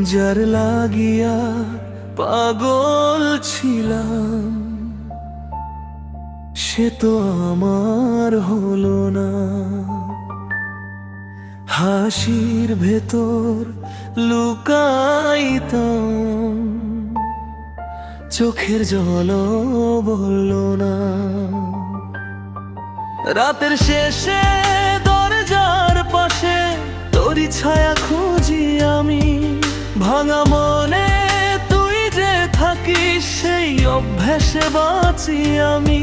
যার লাগিয়া পাগল ছিলাম সে তো আমার হলো না। হাসির ভেতর লুকাইতাম, চোখের জল বলল না। রাতের শেষে দরজার পাশে তোরই ছায়া খুঁজি আমি, ভাঙা মনে তুই যে থাকিস সেই অভ্যাসে বাঁচি আমি।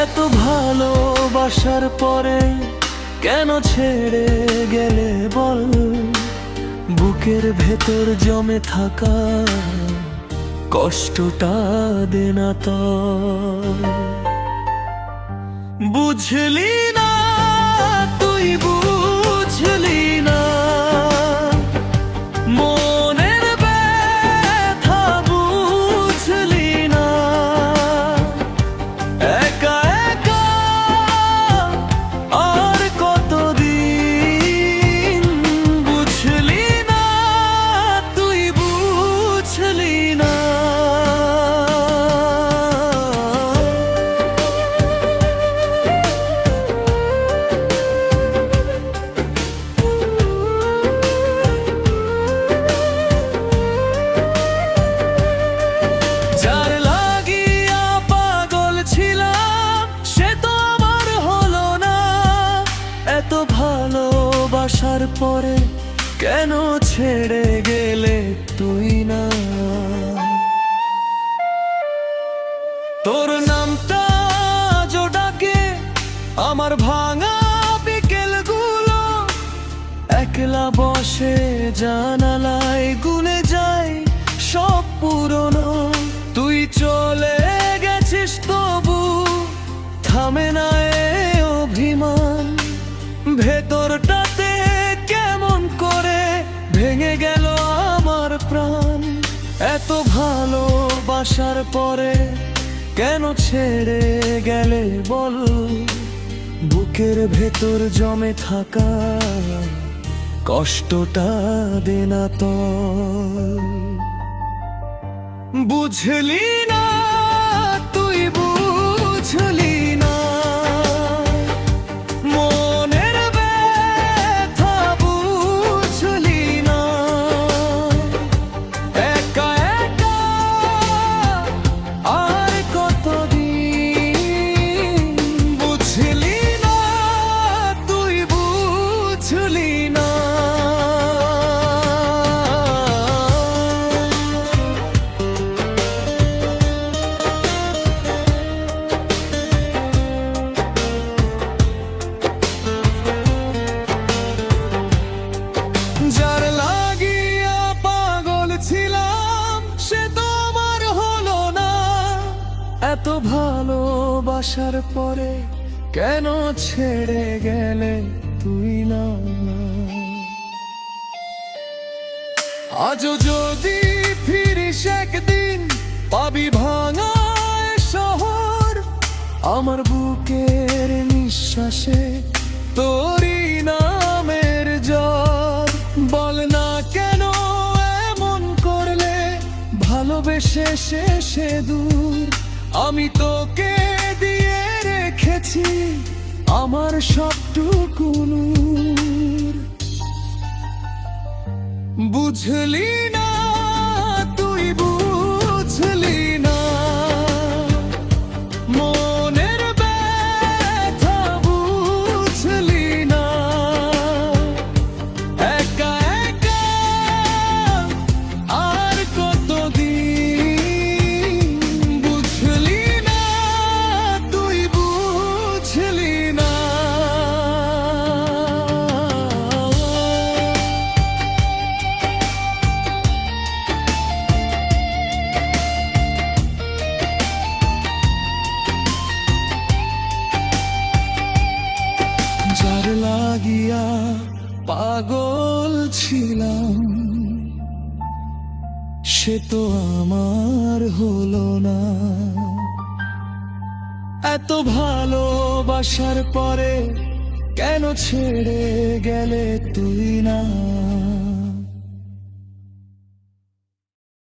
এত ভালোবাসার পরে কেন ছেড়ে গেলে বল, বুকের ভেতর জমে থাকা কষ্টটা দে না তো। বুঝলি না তুই বুঝলি না, মনের ব্যথা বুঝলি না। একা একা আর কতদিন, বুঝলি না তুই বুঝলি না। যার লাগিয়া পাগল ছিলাম সে তো আমার হলো না। এত ভালোবাসার পরে কেন ছেড়ে গেলে তুই না। তোর নামটা আজও ডাকে আমার ভাঙা বিকেলগুলো, একলা বসে জানালায় গুনে যায় সব পুরনো। তুই চলে গেছিস তবু থামে না এ অভিমান, ভেতরটাতে কেমন করে ভেঙে গেল আমার প্রাণ। এত ভালোবাসার পরে কেন ছেড়ে গেলে বল, বুকের ভেতর জমে থাকা কষ্টটা দে না তো। বুঝলি না তুই বুঝলি না, মনের ব্যথা বুঝলি না। একা একা আর কতদিন, বুঝলি না তুই বুঝলি না। যার লাগিয়া পাগল ছিলাম সে তো আমার হলো না। এত ভালোবাসার পরে কেন ছেড়ে গেলে তুই না। আজও যদি ফিরিস একদিন পাবি ভাঙা এ শহর, আমার বুকের নিঃশ্বাসে তোরই নামের জ্বর। বল না কেন এমন করলে, ভালোবেসে শেষে দূর। আমি তোকে দিয়ে রেখেছি আমার সবটুকু নূর। বুঝলি না তুই বুঝলি না, মনের ব্যথা বুঝলি না। একা একা আর কতদিন, বুঝলি না তুই বুঝলি না। যার লাগিয়া পাগল ছিলাম সে তো আমার হলো না। এত ভালোবাসার পরে কেন ছেড়ে গেলে তুই না।